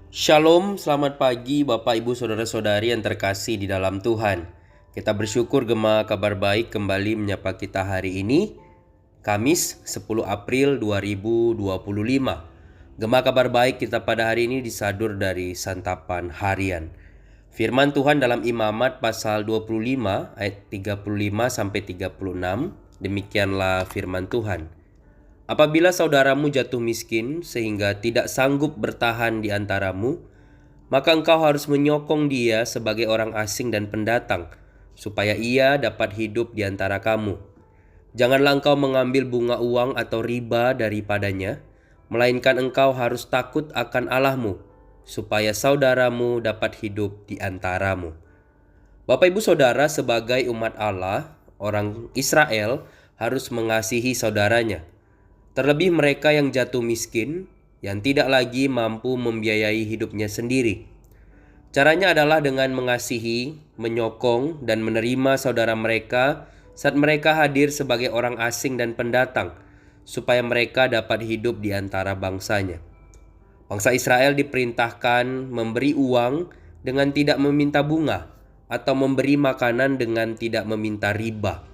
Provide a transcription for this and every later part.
Shalom, selamat pagi Bapak Ibu Saudara-saudari yang terkasih di dalam Tuhan. Kita bersyukur Gema Kabar Baik kembali menyapa kita hari ini, Kamis 10 April 2025. Gema Kabar Baik kita pada hari ini disadur dari santapan harian. Firman Tuhan dalam Imamat pasal 25 ayat 35 sampai 36, demikianlah firman Tuhan. Apabila saudaramu jatuh miskin sehingga tidak sanggup bertahan di antaramu, maka engkau harus menyokong dia sebagai orang asing dan pendatang, supaya ia dapat hidup di antara kamu. Janganlah engkau mengambil bunga uang atau riba daripadanya, melainkan engkau harus takut akan Allahmu, supaya saudaramu dapat hidup di antaramu. Bapak Ibu Saudara, sebagai umat Allah, orang Israel harus mengasihi saudaranya. Terlebih mereka yang jatuh miskin, yang tidak lagi mampu membiayai hidupnya sendiri. Caranya adalah dengan mengasihi, menyokong, dan menerima saudara mereka saat mereka hadir sebagai orang asing dan pendatang, supaya mereka dapat hidup di antara bangsanya. Bangsa Israel diperintahkan memberi uang dengan tidak meminta bunga, atau memberi makanan dengan tidak meminta riba.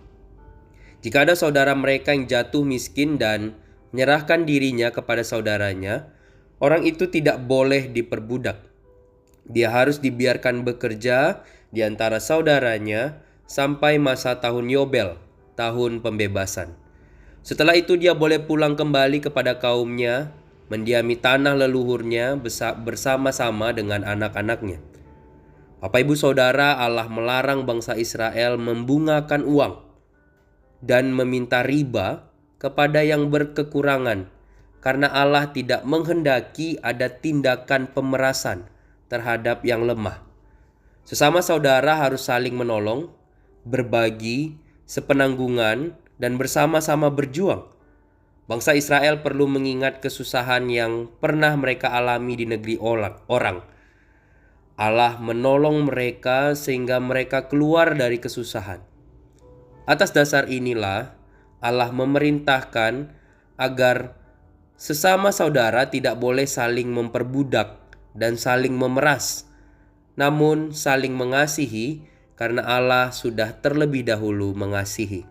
Jika ada saudara mereka yang jatuh miskin dan menyerahkan dirinya kepada saudaranya, orang itu tidak boleh diperbudak. Dia harus dibiarkan bekerja di antara saudaranya sampai masa tahun Yobel, tahun pembebasan. Setelah itu dia boleh pulang kembali kepada kaumnya, mendiami tanah leluhurnya bersama-sama dengan anak-anaknya. Bapak Ibu Saudara, Allah melarang bangsa Israel membungakan uang dan meminta riba kepada yang berkekurangan, karena Allah tidak menghendaki ada tindakan pemerasan terhadap yang lemah. Sesama saudara harus saling menolong, berbagi, sepenanggungan, dan bersama-sama berjuang. Bangsa Israel perlu mengingat kesusahan yang pernah mereka alami di negeri orang. Allah menolong mereka sehingga mereka keluar dari kesusahan. Atas dasar inilah Allah memerintahkan agar sesama saudara tidak boleh saling memperbudak dan saling memeras, namun saling mengasihi karena Allah sudah terlebih dahulu mengasihi.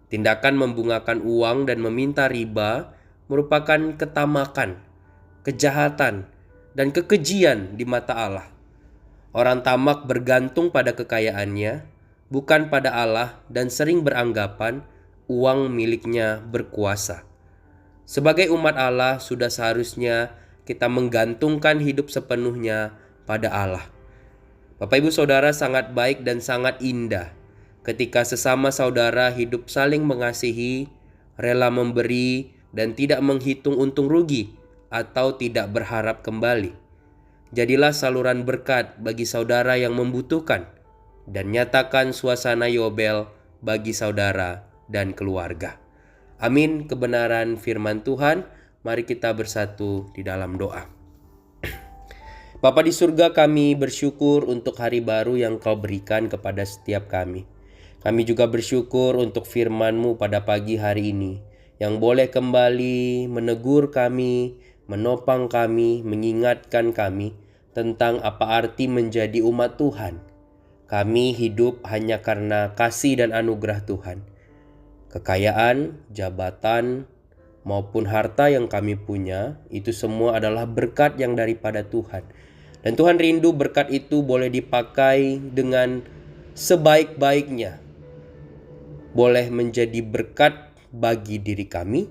Tindakan membungakan uang dan meminta riba merupakan ketamakan, kejahatan, dan kekejian di mata Allah. Orang tamak bergantung pada kekayaannya, bukan pada Allah, dan sering beranggapan uang miliknya berkuasa. Sebagai umat Allah, sudah seharusnya kita menggantungkan hidup sepenuhnya pada Allah. Bapak Ibu Saudara, sangat baik dan sangat indah ketika sesama saudara hidup saling mengasihi, rela memberi, dan tidak menghitung untung rugi atau tidak berharap kembali. Jadilah saluran berkat bagi saudara yang membutuhkan, dan nyatakan suasana Yobel bagi saudara dan keluarga. Amin. Kebenaran firman Tuhan, mari kita bersatu di dalam doa. Bapa di surga, kami bersyukur untuk hari baru yang Kau berikan kepada setiap kami. Kami juga bersyukur untuk firman-Mu pada pagi hari ini, yang boleh kembali menegur kami, menopang kami, mengingatkan kami tentang apa arti menjadi umat Tuhan. Kami hidup hanya karena kasih dan anugerah Tuhan. Kekayaan, jabatan, maupun harta yang kami punya, itu semua adalah berkat yang daripada Tuhan. Dan Tuhan rindu berkat itu boleh dipakai dengan sebaik-baiknya. Boleh menjadi berkat bagi diri kami,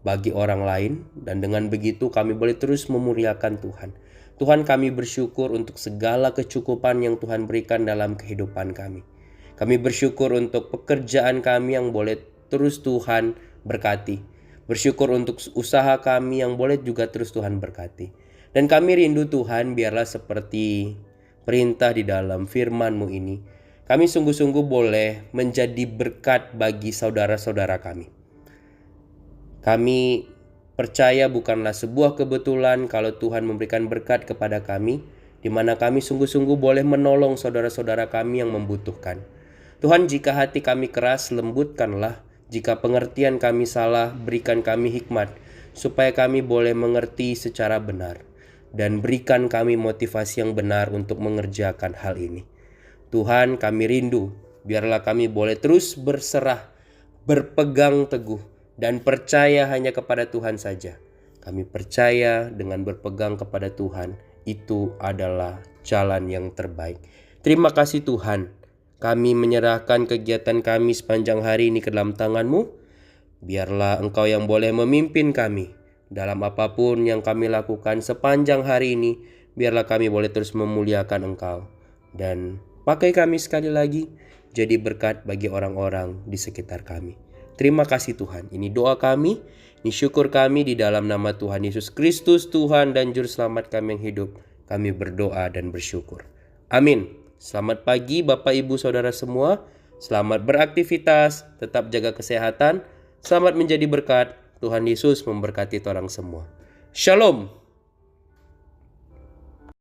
bagi orang lain, dan dengan begitu kami boleh terus memuliakan Tuhan. Tuhan, kami bersyukur untuk segala kecukupan yang Tuhan berikan dalam kehidupan kami. Kami bersyukur untuk pekerjaan kami yang boleh terus Tuhan berkati. Bersyukur untuk usaha kami yang boleh juga terus Tuhan berkati. Dan kami rindu Tuhan, biarlah seperti perintah di dalam firman-Mu ini, kami sungguh-sungguh boleh menjadi berkat bagi saudara-saudara kami. Kami percaya bukanlah sebuah kebetulan kalau Tuhan memberikan berkat kepada kami, di mana kami sungguh-sungguh boleh menolong saudara-saudara kami yang membutuhkan. Tuhan, jika hati kami keras, lembutkanlah. Jika pengertian kami salah, berikan kami hikmat, supaya kami boleh mengerti secara benar. dan berikan kami motivasi yang benar untuk mengerjakan hal ini. Tuhan, kami rindu, biarlah kami boleh terus berserah, berpegang teguh, dan percaya hanya kepada Tuhan saja. Kami percaya dengan berpegang kepada Tuhan, itu adalah jalan yang terbaik. Terima kasih Tuhan, kami menyerahkan kegiatan kami sepanjang hari ini ke dalam tangan-Mu. Biarlah Engkau yang boleh memimpin kami dalam apapun yang kami lakukan sepanjang hari ini. Biarlah kami boleh terus memuliakan Engkau. Dan pakai kami sekali lagi jadi berkat bagi orang-orang di sekitar kami. Terima kasih Tuhan. Ini doa kami, ini syukur kami di dalam nama Tuhan Yesus Kristus, Tuhan dan Juru Selamat kami yang hidup. Kami berdoa dan bersyukur. Amin. Selamat pagi Bapak Ibu Saudara semua. Selamat beraktivitas, tetap jaga kesehatan. Selamat menjadi berkat. Tuhan Yesus memberkati orang semua. Shalom.